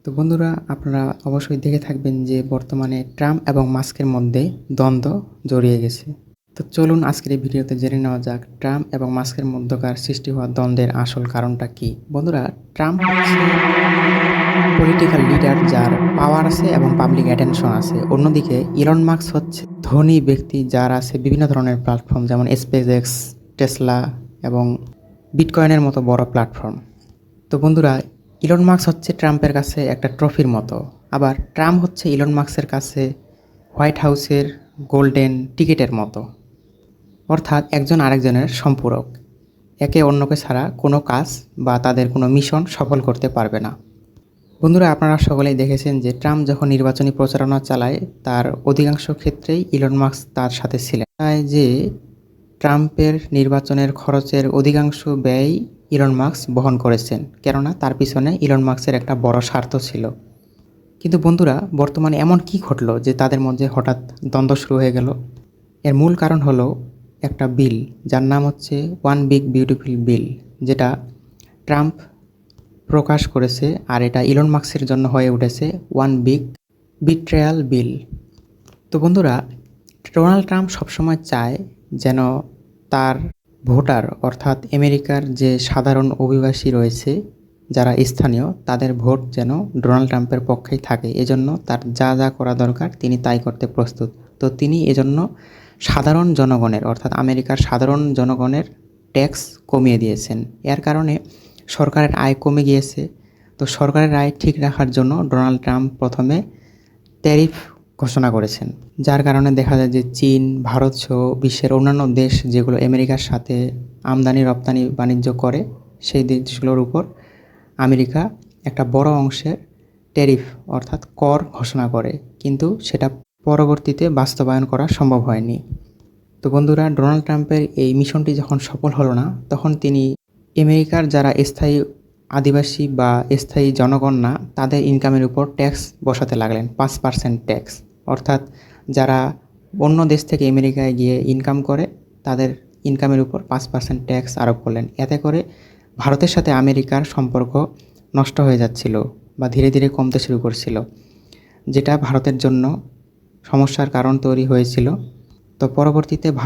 তো বন্ধুরা, আপনারা অবশ্যই দেখে থাকবেন যে বর্তমানে ট্রাম্প এবং মাস্কের মধ্যে দ্বন্দ্ব জড়িয়ে গেছে। তো চলুন আজকের এই ভিডিওতে জেনে নেওয়া যাক ট্রাম্প এবং মাস্কের মধ্যকার সৃষ্টি হওয়া দ্বন্দ্বের আসল কারণটা কি। বন্ধুরা, ট্রাম্প হচ্ছে পলিটিক্যাল লিডার যার পাওয়ার আছে এবং পাবলিক অ্যাটেনশন আছে। অন্যদিকে ইলন মাস্ক হচ্ছে ধনী ব্যক্তি যার আছে বিভিন্ন ধরনের প্ল্যাটফর্ম, যেমন স্পেস এক্স, টেসলা এবং বিটকয়েনের মতো বড় প্ল্যাটফর্ম। তো বন্ধুরা, ইলন মাস্ক হচ্ছে ট্রাম্পের কাছে একটা ট্রফির মতো, আবার ট্রাম্প হচ্ছে ইলন মাস্কের কাছে হোয়াইট হাউসের গোল্ডেন টিকিটের মতো। অর্থাৎ একজন আরেকজনের সম্পূরক, একে অন্যকে ছাড়া কোনো কাজ বা তাদের কোনো মিশন সফল করতে পারবে না। বন্ধুরা, আপনারা সকলেই দেখেছেন যে ট্রাম্প যখন নির্বাচনী প্রচারণা চালায় তার অধিকাংশ ক্ষেত্রেই ইলন মাস্ক তার সাথে ছিলেন। তাই যে ট্রাম্পের নির্বাচনের খরচের অধিকাংশ ব্যয় ইলন মাস্ক বহন করেছেন, কেননা তার পিছনে ইলন মাস্কের একটা বড় স্বার্থ ছিল। কিন্তু বন্ধুরা, বর্তমানে এমন কি ঘটলো যে তাদের মধ্যে হঠাৎ দ্বন্দ্ব শুরু হয়ে গেল? এর মূল কারণ হলো একটা বিল, যার নাম হচ্ছে ওয়ান বিগ বিউটিফুল বিল, যেটা ট্রাম্প প্রকাশ করেছে, আর এটা ইলন মাস্কের জন্য হয়ে উঠেছে ওয়ান বিগ বিট্রেয়াল বিল। তো বন্ধুরা, ডোনাল্ড ট্রাম্প সবসময় চায় যেন তার ভোটার, অর্থাৎ আমেরিকার যে সাধারণ অভিবাসী রয়েছে যারা স্থানীয়, তাদের ভোট যেন ডোনাল্ড ট্রাম্পের পক্ষেই থাকে। এজন্য তার যা যা করা দরকার তিনি তাই করতে প্রস্তুত। তো তিনি এজন্য সাধারণ জনগণের, অর্থাৎ আমেরিকার সাধারণ জনগণের ট্যাক্স কমিয়ে দিয়েছেন। এর কারণে সরকারের আয় কমে গিয়েছে। তো সরকারের আয় ঠিক রাখার জন্য ডোনাল্ড ট্রাম্প প্রথমে ট্যারিফ ঘোষণা করেছেন, যার কারণে দেখা যায় যে চীন, ভারত সহ বিশ্বের অন্যান্য দেশ যেগুলো আমেরিকার সাথে আমদানি রপ্তানি বাণিজ্য করে, সেই দেশগুলোর উপর আমেরিকা একটা বড় অংশের ট্যারিফ অর্থাৎ কর ঘোষণা করে, কিন্তু সেটা পরবর্তীতে বাস্তবায়ন করা সম্ভব হয়নি। তো বন্ধুরা, ডোনাল্ড ট্রাম্পের এই মিশনটি যখন সফল হলো না, তখন তিনি আমেরিকার যারা স্থায়ী আদিবাসী বা স্থায়ী জনগণ না, তাদের ইনকামের উপর ট্যাক্স বসাতে লাগলেন, 5% ট্যাক্স। অর্থাৎ যারা অন্য দেশ থেকে আমেরিকায় গিয়ে ইনকাম করে, তাদের ইনকামের উপর 5% ট্যাক্স আরোপ করলেন। এতে করে ভারতের সাথে আমেরিকার সম্পর্ক নষ্ট হয়ে যাচ্ছিল বা ধীরে ধীরে কমতে শুরু করছিল, যেটা ভারতের জন্য সমস্যার কারণ তৈরি হয়েছিল। তো পরবর্তীতে ভারত